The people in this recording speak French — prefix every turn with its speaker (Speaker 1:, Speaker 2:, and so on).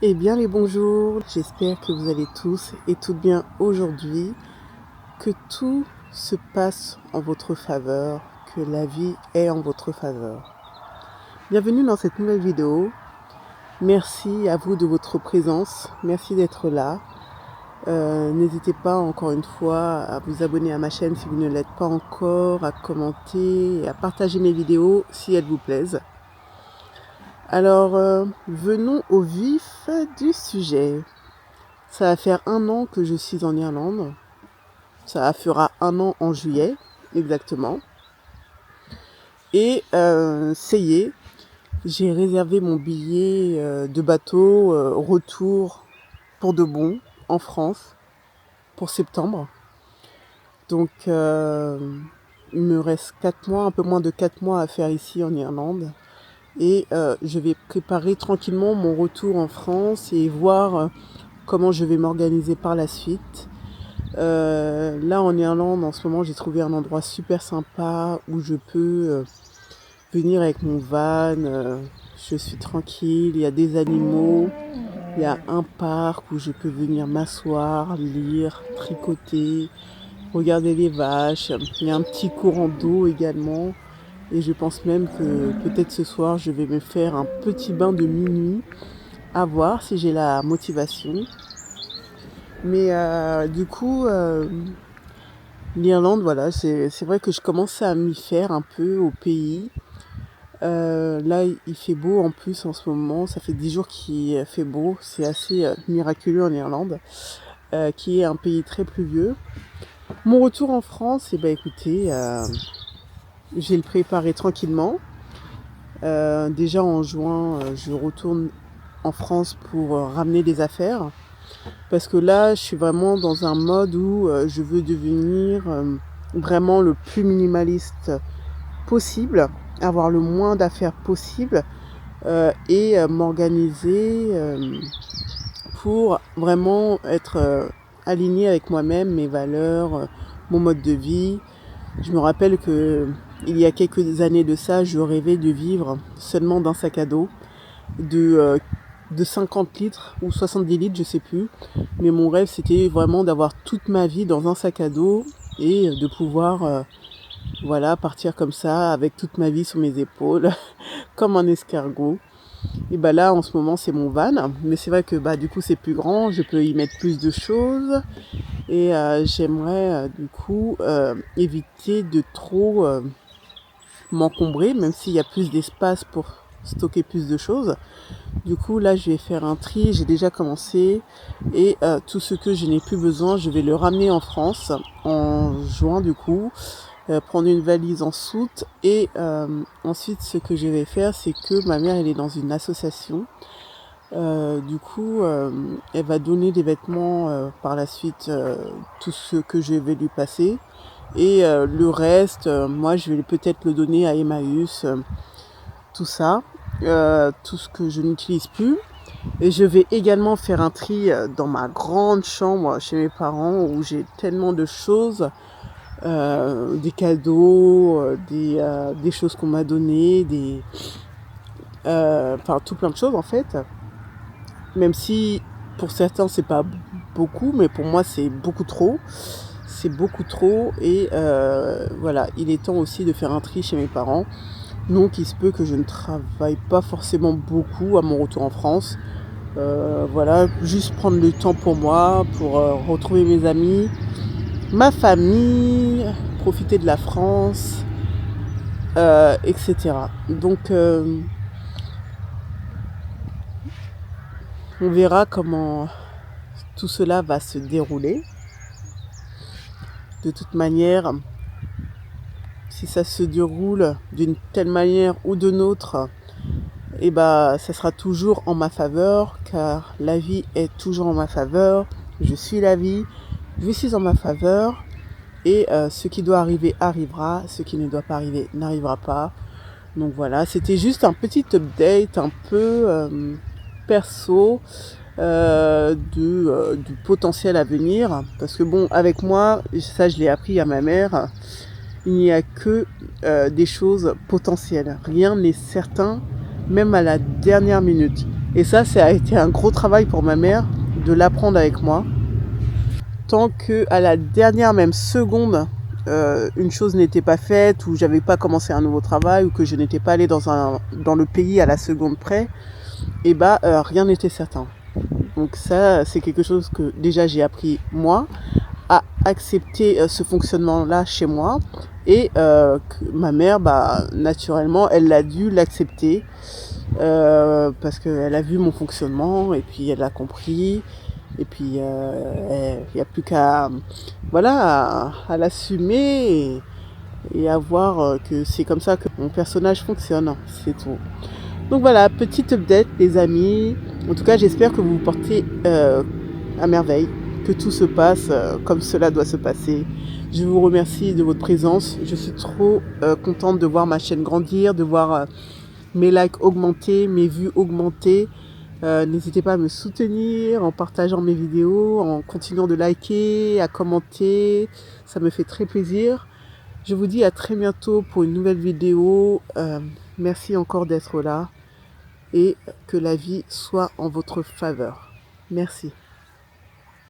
Speaker 1: Eh bien les bonjours, j'espère que vous allez tous et toutes bien aujourd'hui, que tout se passe en votre faveur, que la vie est en votre faveur. Bienvenue dans cette nouvelle vidéo. Merci à vous de votre présence, merci d'être là. N'hésitez pas encore une fois à vous abonner à ma chaîne si vous ne l'êtes pas encore, à commenter et à partager mes vidéos si elles vous plaisent. Alors, venons au vif du sujet. Ça va faire 1 an que je suis en Irlande. Ça fera 1 an en juillet, exactement. Et ça y est, j'ai réservé mon billet de bateau retour pour de bon en France pour septembre. Donc, il me reste 4 mois, un peu moins de 4 mois à faire ici en Irlande. Et je vais préparer tranquillement mon retour en France et voir comment je vais m'organiser par la suite. Là en Irlande en ce moment j'ai trouvé un endroit super sympa où je peux venir avec mon van, je suis tranquille, il y a des animaux, il y a un parc où je peux venir m'asseoir, lire, tricoter, regarder les vaches, il y a un petit courant d'eau également. Et je pense même que peut-être ce soir, je vais me faire un petit bain de minuit, à voir si j'ai la motivation. Mais du coup, l'Irlande, voilà, c'est vrai que je commence à m'y faire un peu au pays. Là, il fait beau en plus en ce moment. Ça fait 10 jours qu'il fait beau. C'est assez miraculeux en Irlande, qui est un pays très pluvieux. Mon retour en France, eh ben, écoutez, je vais le préparer tranquillement. Déjà en juin, je retourne en France pour ramener des affaires. Parce que là, je suis vraiment dans un mode où je veux devenir vraiment le plus minimaliste possible, avoir le moins d'affaires possible et m'organiser pour vraiment être aligné avec moi-même, mes valeurs, mon mode de vie. Je me rappelle que il y a quelques années de ça, je rêvais de vivre seulement d'un sac à dos de 50 litres ou 70 litres, je sais plus. Mais mon rêve, c'était vraiment d'avoir toute ma vie dans un sac à dos et de pouvoir voilà, partir comme ça avec toute ma vie sur mes épaules, comme un escargot. Et bah là, en ce moment, c'est mon van. Mais c'est vrai que bah, du coup, c'est plus grand, je peux y mettre plus de choses. Et j'aimerais du coup éviter de trop m'encombrer, même s'il y a plus d'espace pour stocker plus de choses. Du coup, là, je vais faire un tri, j'ai déjà commencé. Et tout ce que je n'ai plus besoin, je vais le ramener en France en juin, du coup. Prendre une valise en soute. Et ensuite, ce que je vais faire, c'est que ma mère, elle est dans une association. Du coup, elle va donner des vêtements par la suite, tout ce que je vais lui passer. Et le reste, moi, je vais peut-être le donner à Emmaüs, tout ça, tout ce que je n'utilise plus. Et je vais également faire un tri dans ma grande chambre chez mes parents où j'ai tellement de choses, des cadeaux, des choses qu'on m'a données, enfin tout plein de choses en fait. Même si pour certains c'est pas beaucoup, mais pour moi c'est beaucoup trop. C'est beaucoup trop et voilà, il est temps aussi de faire un tri chez mes parents. Donc il se peut que je ne travaille pas forcément beaucoup à mon retour en France. Voilà, juste prendre le temps pour moi, pour retrouver mes amis, ma famille, profiter de la France, etc. Donc on verra comment tout cela va se dérouler. De toute manière, si ça se déroule d'une telle manière ou d'une autre, et bah, ça sera toujours en ma faveur, car la vie est toujours en ma faveur. Je suis la vie, je suis en ma faveur, et ce qui doit arriver arrivera, ce qui ne doit pas arriver n'arrivera pas. Donc voilà, c'était juste un petit update un peu perso du potentiel à venir. Parce que bon, avec moi, ça je l'ai appris à ma mère, il n'y a que des choses potentielles. Rien n'est certain, même à la dernière minute. Et ça a été un gros travail pour ma mère de l'apprendre avec moi. Tant qu'à la dernière même seconde, une chose n'était pas faite, ou j'avais pas commencé un nouveau travail, ou que je n'étais pas allée dans le pays à la seconde près, et rien n'était certain. Donc ça, c'est quelque chose que déjà j'ai appris moi, à accepter ce fonctionnement-là chez moi. Et que ma mère, naturellement, elle a dû l'accepter parce qu'elle a vu mon fonctionnement et puis elle a compris. Et puis il n'y a plus qu'à à l'assumer et à voir que c'est comme ça que mon personnage fonctionne. C'est tout. Donc voilà, petite update les amis. En tout cas, j'espère que vous vous portez à merveille, que tout se passe comme cela doit se passer. Je vous remercie de votre présence. Je suis trop contente de voir ma chaîne grandir, de voir mes likes augmenter, mes vues augmenter. N'hésitez pas à me soutenir en partageant mes vidéos, en continuant de liker, à commenter. Ça me fait très plaisir. Je vous dis à très bientôt pour une nouvelle vidéo. Merci encore d'être là et que la vie soit en votre faveur. Merci.